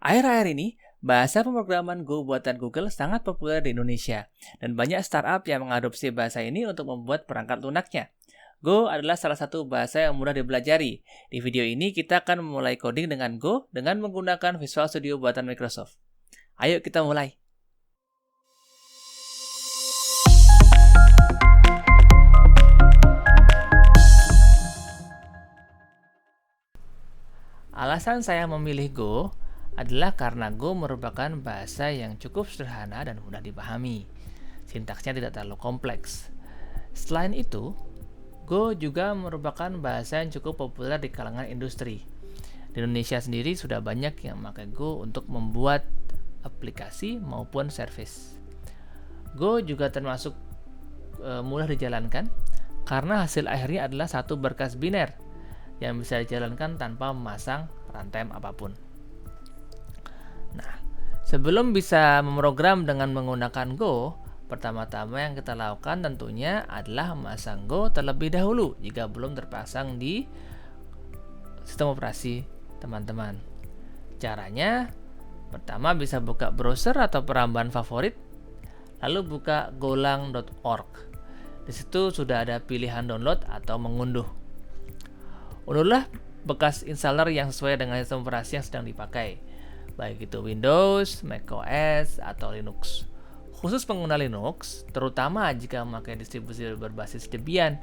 Akhir-akhir ini, bahasa pemrograman Go buatan Google sangat populer di Indonesia, dan banyak startup yang mengadopsi bahasa ini untuk membuat perangkat lunaknya. Go adalah salah satu bahasa yang mudah dipelajari. Di video ini, kita akan memulai coding dengan Go dengan menggunakan Visual Studio buatan Microsoft. Ayo kita mulai! Alasan saya memilih Go adalah karena Go merupakan bahasa yang cukup sederhana dan mudah dipahami. Sintaksnya tidak terlalu kompleks. Selain itu, Go juga merupakan bahasa yang cukup populer di kalangan industri. Di Indonesia sendiri sudah banyak yang memakai Go untuk membuat aplikasi maupun service. Go juga termasuk mudah dijalankan karena hasil akhirnya adalah satu berkas biner yang bisa dijalankan tanpa memasang runtime apapun. Nah, sebelum bisa memprogram dengan menggunakan Go, pertama-tama yang kita lakukan tentunya adalah memasang Go terlebih dahulu jika belum terpasang di sistem operasi teman-teman. Caranya, pertama bisa buka browser atau perambahan favorit, lalu buka golang.org. Di situ sudah ada pilihan download atau mengunduh. Unduhlah bekas installer yang sesuai dengan sistem operasi yang sedang dipakai, baik itu Windows, macOS, atau Linux. Khusus pengguna Linux, terutama jika memakai distribusi berbasis Debian,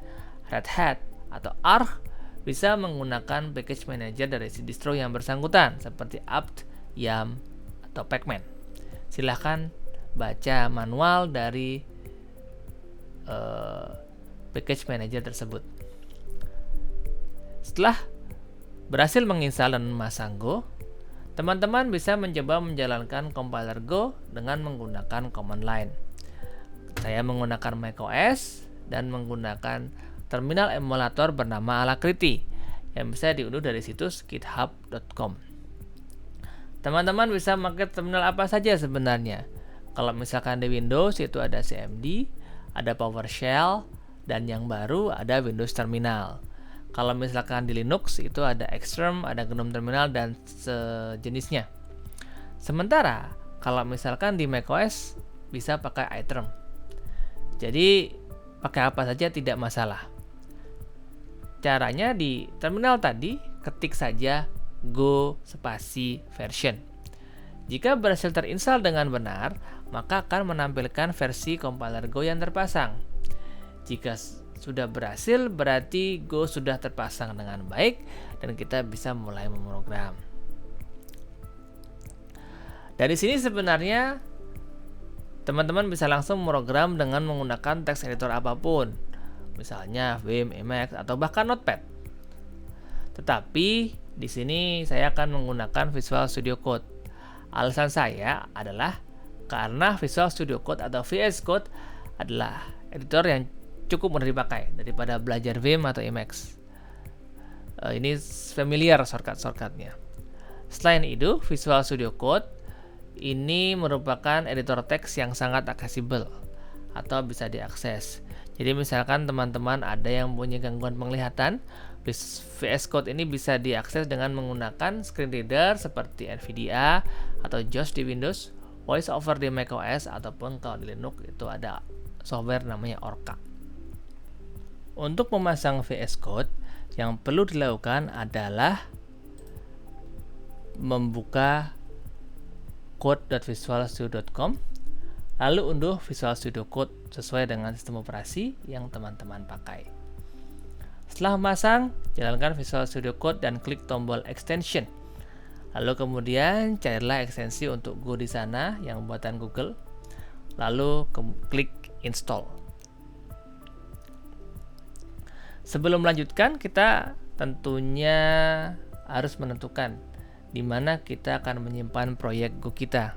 Red Hat, atau Arch, bisa menggunakan package manager dari si distro yang bersangkutan, seperti apt, yum, atau pacman. Silahkan baca manual dari package manager tersebut. Setelah berhasil menginstal dan memasang Go, teman-teman bisa mencoba menjalankan compiler Go dengan menggunakan command line. Saya menggunakan macOS dan menggunakan terminal emulator bernama Alacrity yang bisa diunduh dari situs github.com. Teman-teman bisa memakai terminal apa saja sebenarnya. Kalau misalkan di Windows itu ada CMD, ada PowerShell, dan yang baru ada Windows Terminal. Kalau misalkan di Linux itu ada Xterm, ada GNOME Terminal, dan sejenisnya. Sementara kalau misalkan di macOS bisa pakai iTerm. Jadi pakai apa saja tidak masalah. Caranya di terminal tadi ketik saja Go spasi version. Jika berhasil terinstall dengan benar, maka akan menampilkan versi compiler Go yang terpasang. Jika sudah berhasil, berarti Go sudah terpasang dengan baik dan kita bisa mulai memprogram. Dari sini sebenarnya teman-teman bisa langsung memprogram dengan menggunakan text editor apapun, misalnya Vim, Emacs, atau bahkan Notepad. Tetapi di sini saya akan menggunakan Visual Studio Code. Alasan saya adalah karena Visual Studio Code atau VS Code adalah editor yang cukup mudah dipakai daripada belajar Vim atau Emacs. Ini familiar shortcut-shortcutnya. Selain itu, Visual Studio Code ini merupakan editor teks yang sangat aksesibel atau bisa diakses. Jadi misalkan teman-teman ada yang punya gangguan penglihatan, VS Code ini bisa diakses dengan menggunakan screen reader seperti NVDA atau JAWS di Windows, VoiceOver di macOS, ataupun kalau di Linux itu ada software namanya Orca. Untuk memasang VS Code, yang perlu dilakukan adalah membuka code.visualstudio.com, lalu unduh Visual Studio Code sesuai dengan sistem operasi yang teman-teman pakai. Setelah memasang, jalankan Visual Studio Code dan klik tombol extension. Lalu kemudian carilah ekstensi untuk Go di sana yang buatan Google, lalu klik install. Sebelum melanjutkan, kita tentunya harus menentukan di mana kita akan menyimpan proyek Go kita.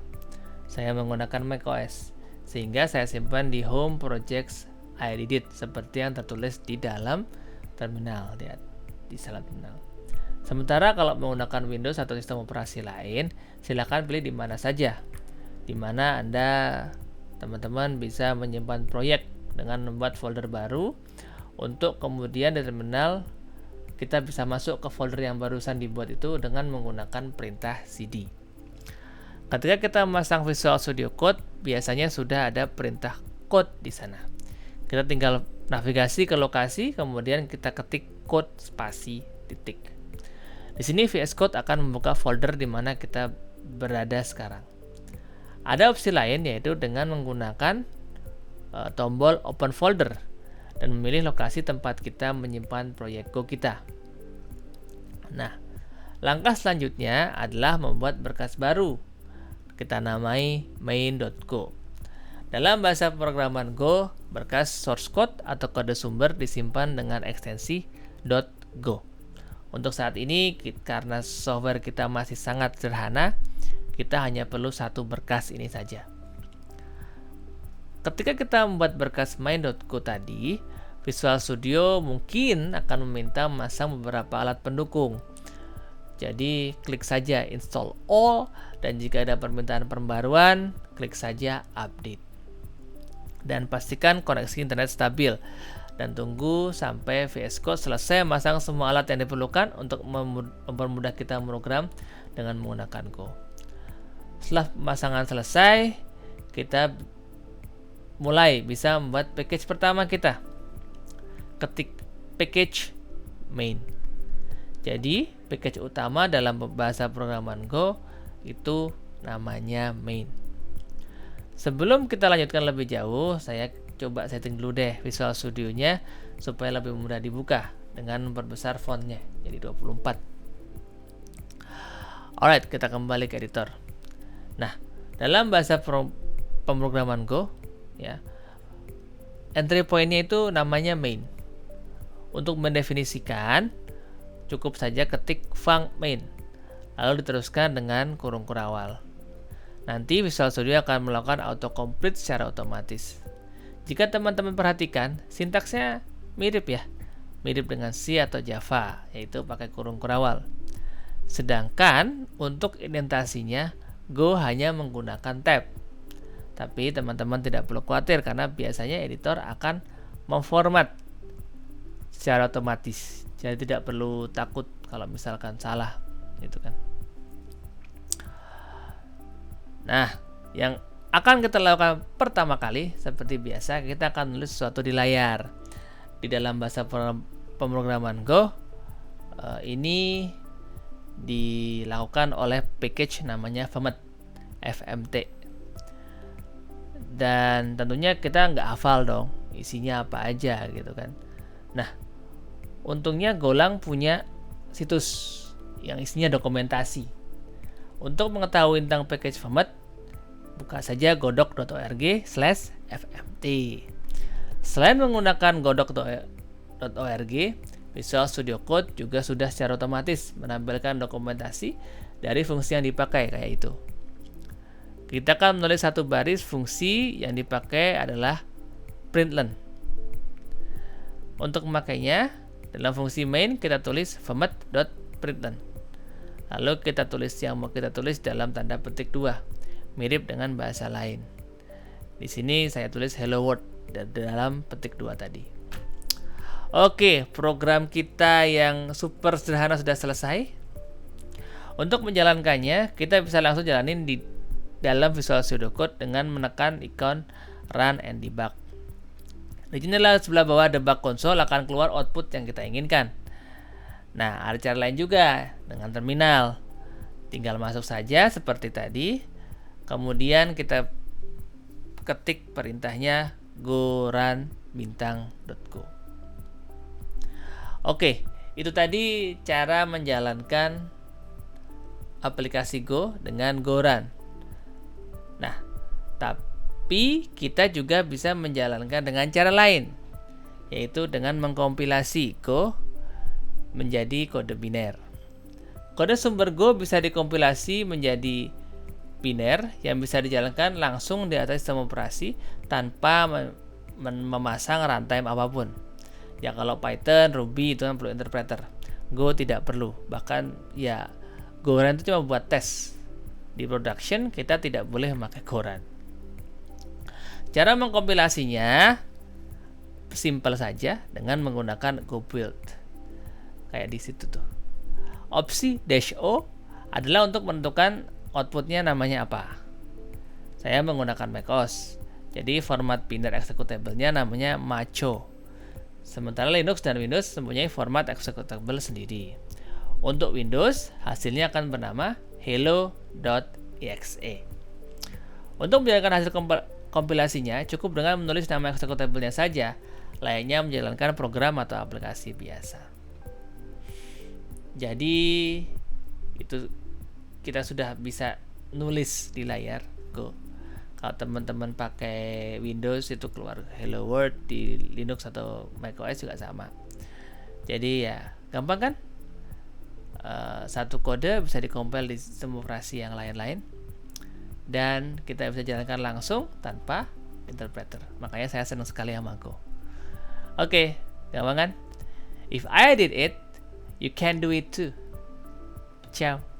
Saya menggunakan macOS, sehingga saya simpan di Home Projects I Edit seperti yang tertulis di dalam terminal, lihat di salah terminal. Sementara kalau menggunakan Windows atau sistem operasi lain, silakan pilih di mana saja, di mana Anda teman-teman bisa menyimpan proyek dengan membuat folder baru. Untuk kemudian di terminal kita bisa masuk ke folder yang barusan dibuat itu dengan menggunakan perintah cd. Ketika kita memasang Visual Studio Code, biasanya sudah ada perintah code di sana. Kita tinggal navigasi ke lokasi, kemudian kita ketik code spasi titik. Di sini VS Code akan membuka folder di mana kita berada sekarang. Ada opsi lain, yaitu dengan menggunakan tombol Open Folder dan memilih lokasi tempat kita menyimpan proyek Go kita. Nah, langkah selanjutnya adalah membuat berkas baru. Kita namai main.go. Dalam bahasa programan Go, berkas source code atau kode sumber disimpan dengan ekstensi .go. Untuk saat ini, karena software kita masih sangat sederhana, kita hanya perlu satu berkas ini saja. Ketika kita membuat berkas main.go tadi, Visual Studio mungkin akan meminta memasang beberapa alat pendukung. Jadi, klik saja install all, dan jika ada permintaan pembaruan, klik saja update. Dan pastikan koneksi internet stabil, dan tunggu sampai VS Code selesai memasang semua alat yang diperlukan untuk mempermudah kita program dengan menggunakan Go. Setelah pemasangan selesai, kita mulai bisa membuat package pertama kita. Ketik package main. Jadi, package utama dalam bahasa programan Go itu namanya main. Sebelum kita lanjutkan lebih jauh, saya coba setting dulu deh Visual Studio-nya supaya lebih mudah dibuka dengan memperbesar fontnya jadi 24. Alright, kita kembali ke editor. Nah, dalam bahasa pemrograman Go, ya, entry point-nya itu namanya main. Untuk mendefinisikan, cukup saja ketik func main, lalu diteruskan dengan kurung kurawal. Nanti Visual Studio akan melakukan autocomplete secara otomatis. Jika teman-teman perhatikan, sintaksnya mirip ya, mirip dengan C atau Java, yaitu pakai kurung kurawal. Sedangkan untuk indentasinya, Go hanya menggunakan tab. Tapi teman-teman tidak perlu khawatir karena biasanya editor akan memformat secara otomatis. Jadi tidak perlu takut kalau misalkan salah, gitu kan. Nah, yang akan kita lakukan pertama kali, seperti biasa, kita akan menulis sesuatu di layar. Di dalam bahasa pemrograman Go, ini dilakukan oleh package namanya FMT. Dan tentunya kita nggak hafal dong, isinya apa aja gitu kan. Nah, untungnya Golang punya situs yang isinya dokumentasi. Untuk mengetahui tentang package format, buka saja godok.org/fmt. Selain menggunakan godok.org, Visual Studio Code juga sudah secara otomatis menampilkan dokumentasi dari fungsi yang dipakai kayak itu. Kita akan menulis satu baris fungsi yang dipakai adalah println. Untuk memakainya, dalam fungsi main kita tulis format.println. Lalu kita tulis yang mau kita tulis dalam tanda petik 2, mirip dengan bahasa lain. Di sini saya tulis hello world dalam petik 2 tadi. Oke, program kita yang super sederhana sudah selesai. Untuk menjalankannya, kita bisa langsung jalanin di dalam Visual Studio Code dengan menekan ikon Run and Debug. Di jendela sebelah bawah debug console akan keluar output yang kita inginkan. Nah, ada cara lain juga dengan terminal. Tinggal masuk saja seperti tadi. Kemudian kita ketik perintahnya go run bintang.go. Oke, itu tadi cara menjalankan aplikasi Go dengan go run. Nah, tapi kita juga bisa menjalankan dengan cara lain, yaitu dengan mengkompilasi Go menjadi kode biner. Kode sumber Go bisa dikompilasi menjadi biner yang bisa dijalankan langsung di atas sistem operasi tanpa memasang runtime apapun. Ya, kalau Python, Ruby itu kan perlu interpreter. Go tidak perlu. Bahkan ya Goran itu cuma buat tes. Di production kita tidak boleh memakai Goran. Cara mengkompilasinya simple saja dengan menggunakan Go build. Kayak di situ tuh. Opsi -O adalah untuk menentukan outputnya namanya apa. Saya menggunakan macOS, jadi format binder executable-nya namanya Macho. Sementara Linux dan Windows mempunyai format executable sendiri. Untuk Windows, hasilnya akan bernama hello.exe. Untuk menjalankan hasil kompilasinya, cukup dengan menulis nama executable-nya saja, layaknya menjalankan program atau aplikasi biasa. Jadi, itu kita sudah bisa nulis di layar Go. Kalau teman-teman pakai Windows itu keluar Hello World, di Linux atau macOS juga sama. Jadi ya gampang kan? Satu kode bisa dikompil di sistem operasi yang lain-lain dan kita bisa jalankan langsung tanpa interpreter. Makanya saya senang sekali sama Go. Oke, gampang kan? If I did it, you can do it too. Ciao.